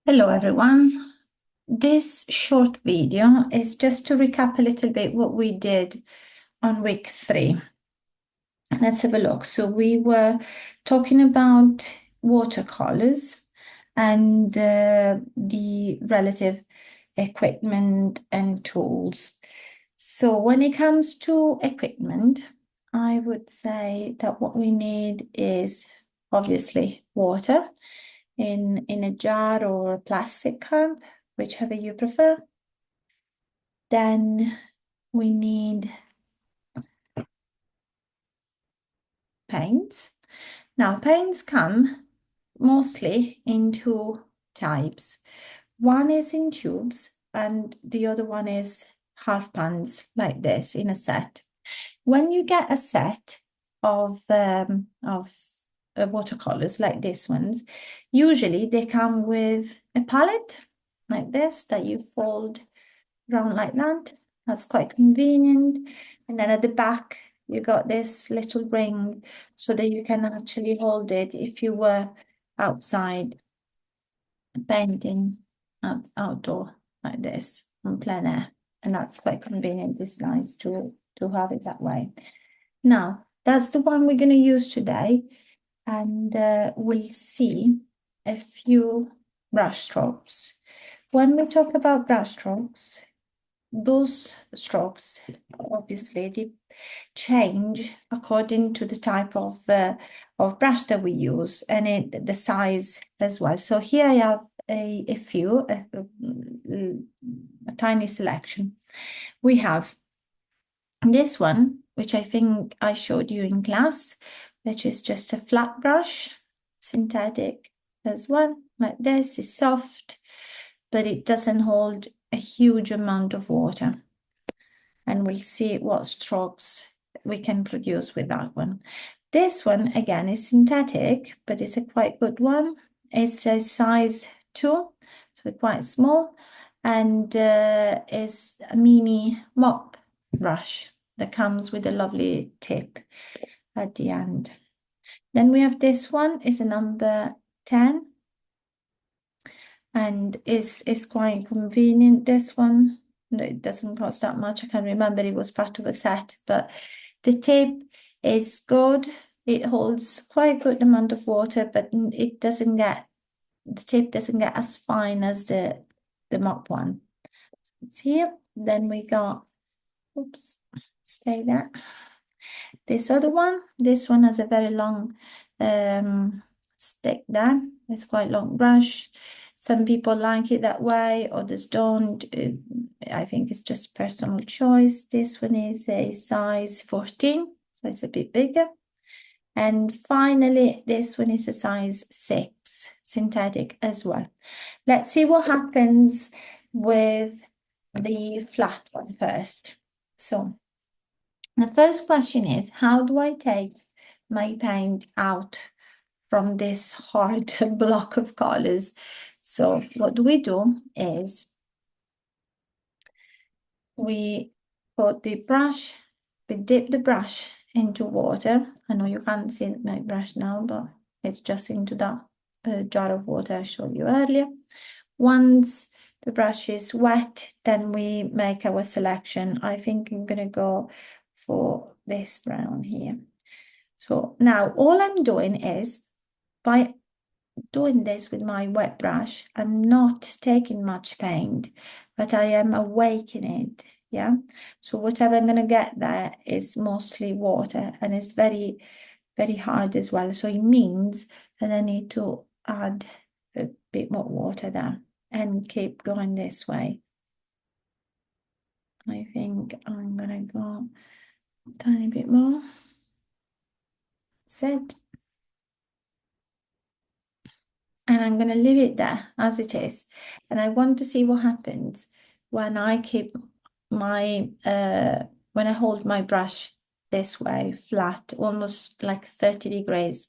Hello everyone. This short video is just to recap a little bit what we did on week 3. Let's have a look. So we were talking about watercolors and the relative equipment and tools. So when it comes to equipment, I would say that what we need is obviously water in a jar or a plastic cup, whichever you prefer. Then we need paints. Now, paints come mostly in two types. One is in tubes and the other one is half pans like this in a set. When you get a set of watercolors like these ones, usually they come with a palette like this that you fold round like that. That's quite convenient. And then at the back, you got this little ring so that you can actually hold it if you were outside painting outdoor like this on plein air. And that's quite convenient. It's nice to have it that way. Now, that's the one we're going to use today. And we'll see a few brush strokes. When we talk about brush strokes, those strokes obviously they change according to the type of brush that we use and the size as well. So here I have a few, a tiny selection. We have this one, which I think I showed you in class, which is just a flat brush, synthetic as well, like this. It's soft, but it doesn't hold a huge amount of water. And we'll see what strokes we can produce with that one. This one, again, is synthetic, but it's a quite good one. It's a size 2, so quite small, and it's a mini mop brush that comes with a lovely tip at the end. Then we have this one, is a number 10, and is quite convenient. This one, it doesn't cost that much. I can't remember, it was part of a set, but the tip is good. It holds quite a good amount of water, but it doesn't get, the tip doesn't get as fine as the mop one. So it's here. Then we got, oops, stay there. This other one, this one has a very long stick there. It's quite long brush. Some people like it that way, others don't. I think it's just personal choice. This one is a size 14, so it's a bit bigger. And finally, this one is a size 6, synthetic as well. Let's see what happens with the flat one first. So the first question is, how do I take my paint out from this hard block of colors? So what we do is we put the brush, we dip the brush into water. I know you can't see my brush now, but it's just into that jar of water I showed you earlier. Once the brush is wet, then we make our selection. I think I'm gonna go for this brown here. So now all I'm doing is, by doing this with my wet brush, I'm not taking much paint, but I am awakening it, yeah? So whatever I'm gonna get there is mostly water, and it's very, very hard as well. So it means that I need to add a bit more water there and keep going this way. I think I'm gonna go a tiny bit more. That's it. And I'm gonna leave it there as it is. And I want to see what happens when I keep my when I hold my brush this way, flat, almost like 30 degrees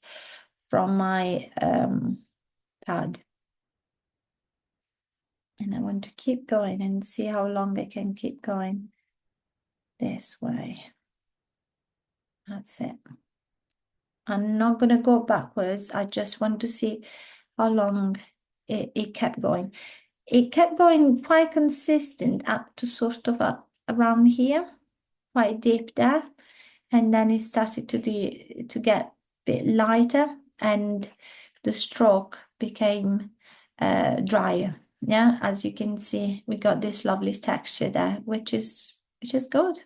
from my pad. And I want to keep going and see how long I can keep going this way. That's it. I'm not going to go backwards. I just want to see how long it kept going. It kept going quite consistent up to sort of around here, quite deep there. And then it started to get a bit lighter and the stroke became drier. Yeah, as you can see, we got this lovely texture there, which is good.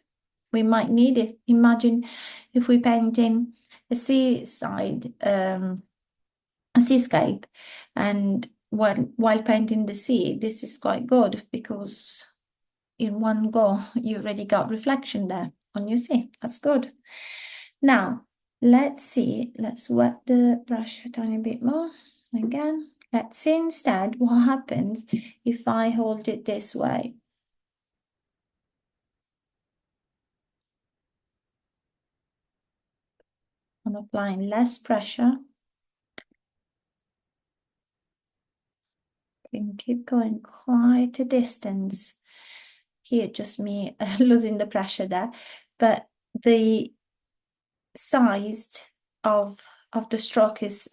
We might need it. Imagine if we paint in a seaside, a seascape, and while painting the sea, this is quite good because in one go you already got reflection there on your sea. That's good. Now let's see. Let's wet the brush a tiny bit more again. Let's see instead what happens if I hold it this way. I'm applying less pressure. And keep going quite a distance. Here, just me losing the pressure there, but the size of the stroke is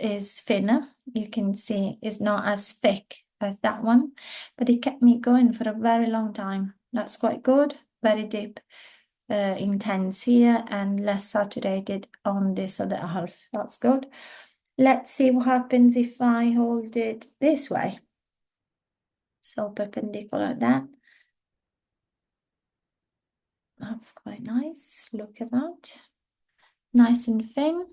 thinner. You can see it's not as thick as that one, but it kept me going for a very long time. That's quite good. Very deep, intense here, and less saturated on this other half. That's good. Let's see what happens if I hold it this way. So perpendicular like that. That's quite nice. Look at that. Nice and thin.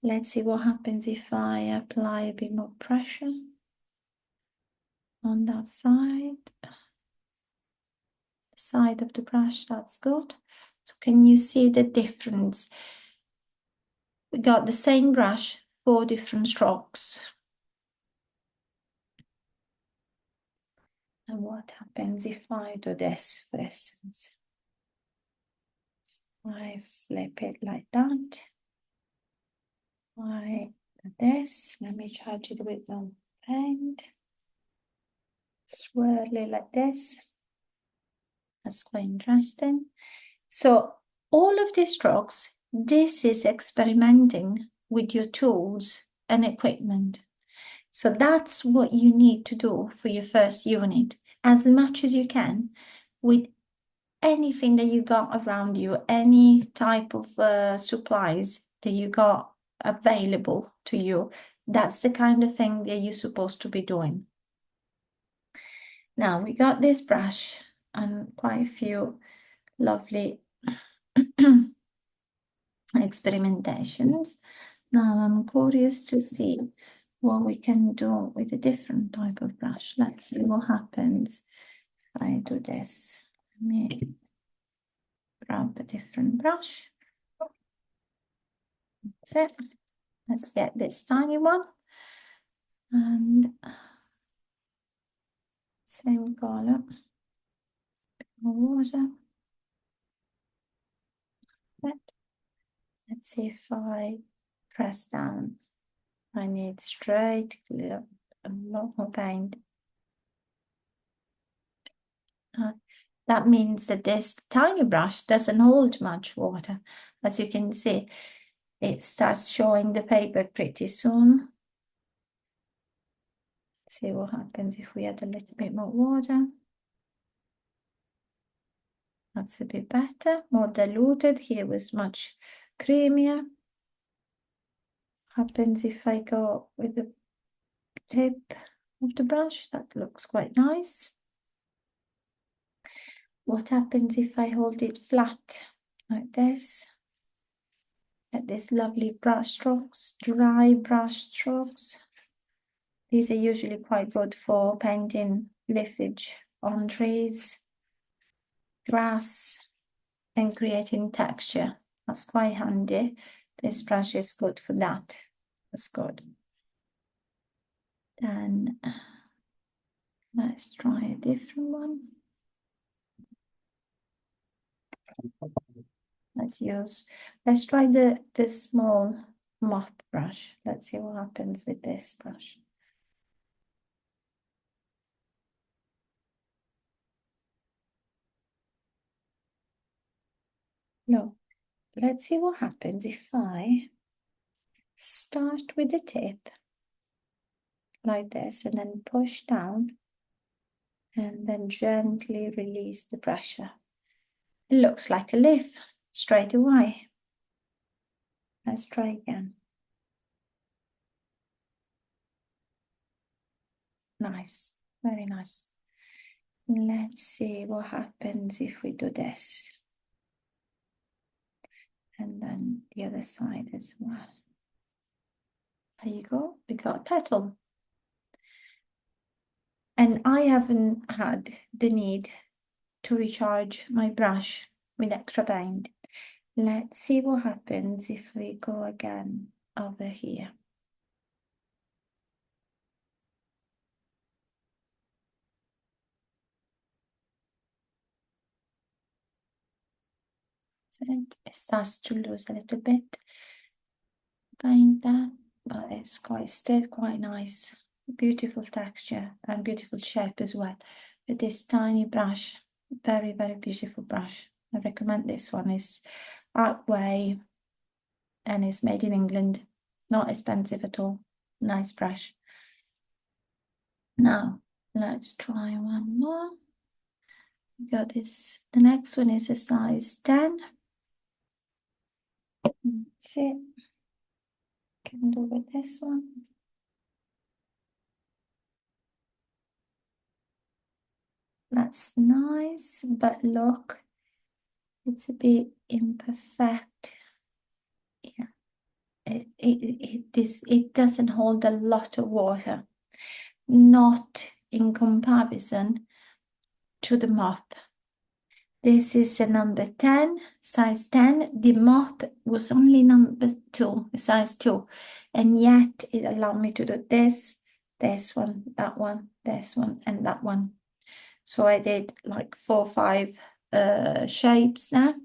Let's see what happens if I apply a bit more pressure on that side of the brush. That's good. So can you see the difference? We got the same brush, 4 different strokes. And what happens if I do this, for instance? I flip it like that. I do this. Let me charge it with my paint. Swirl it like this. That's quite interesting. So all of these strokes, this is experimenting with your tools and equipment. So that's what you need to do for your first unit, as much as you can, with anything that you got around you, any type of supplies that you got available to you. That's the kind of thing that you're supposed to be doing. Now we got this brush and quite a few lovely experimentations. Now I'm curious to see what we can do with a different type of brush. Let's see what happens if I do this. Let me grab a different brush. That's it. Let's get this tiny one. And same color. More water. Let's see if I press down. I need straight, clear, a lot more paint. That means that this tiny brush doesn't hold much water. As you can see, it starts showing the paper pretty soon. See what happens if we add a little bit more water. That's a bit better, more diluted. Here was much creamier. Happens if I go with the tip of the brush. That looks quite nice. What happens if I hold it flat like this? Get these lovely brush strokes, dry brush strokes. These are usually quite good for painting leafage on trees, grass, and creating texture. That's quite handy. This brush is good for that. That's good. Then let's try a different one. Let's try the small mop brush. Let's see what happens with this brush. No, let's see what happens if I start with the tip like this, and then push down, and then gently release the pressure. It looks like a leaf straight away. Let's try again. Nice, very nice. Let's see what happens if we do this. And then the other side as well. There you go, we got a petal. And I haven't had the need to recharge my brush with extra paint. Let's see what happens if we go again over here. It starts to lose a little bit paint there, but it's still quite nice. Beautiful texture and beautiful shape as well. With this tiny brush, very, very beautiful brush. I recommend this one. It's Artway and it's made in England. Not expensive at all. Nice brush. Now, let's try one more. We got this. The next one is a size 10. That's it. Can do with this one. That's nice, but look, it's a bit imperfect. Yeah, it doesn't hold a lot of water, not in comparison to the mop. This is a number 10, size 10. The mop was only number 2, size 2, and yet it allowed me to do this one, that one, this one, and that one. So I did like 4 or 5 shapes there.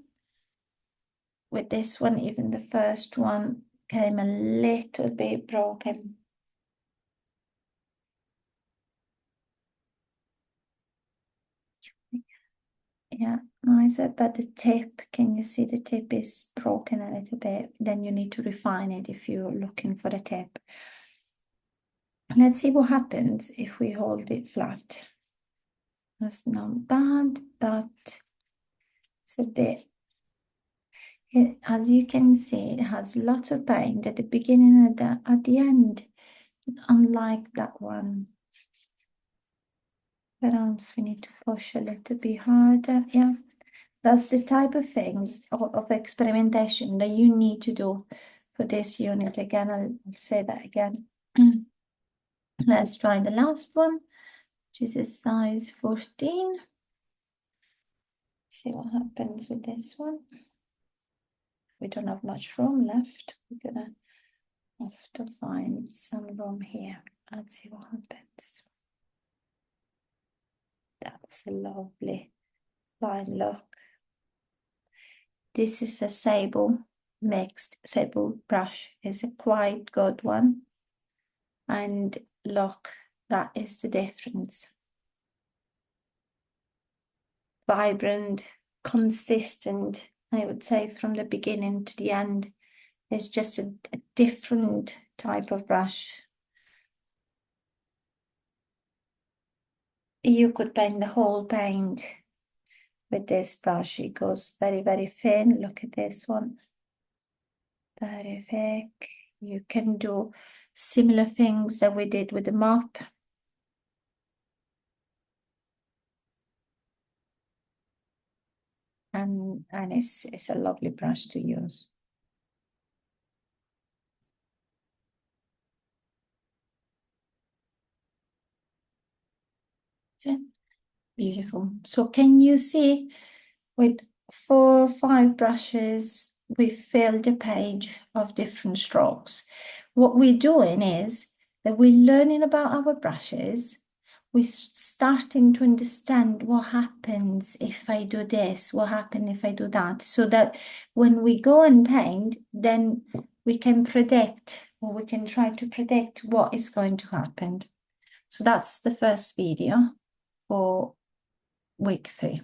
With this one, even the first one came a little bit broken. Yeah, nicer, but the tip, can you see the tip is broken a little bit? Then you need to refine it if you're looking for the tip. Let's see what happens if we hold it flat. That's not bad, but it's a bit, as you can see, it has lots of paint at the beginning and at the end, unlike that one. Perhaps we need to push a little bit harder. Yeah, that's the type of things of experimentation that you need to do for this unit. Again, I'll say that again. Let's try the last one, which is a size 14. See what happens with this one. We don't have much room left. We're gonna have to find some room here. Let's see what happens. That's a lovely line look. This is a sable mixed sable brush. It's a quite good one. And look, that is the difference. Vibrant, consistent, I would say from the beginning to the end. It's just a different type of brush. You could paint the whole paint with this brush. It goes very, very thin. Look at this one. Very thick. You can do similar things that we did with the mop. And it's a lovely brush to use. Beautiful. So can you see with 4 or 5 brushes, we filled a page of different strokes. What we're doing is that we're learning about our brushes. We're starting to understand what happens if I do this, what happens if I do that, so that when we go and paint, then we can predict, or we can try to predict what is going to happen. So that's the first video for week 3.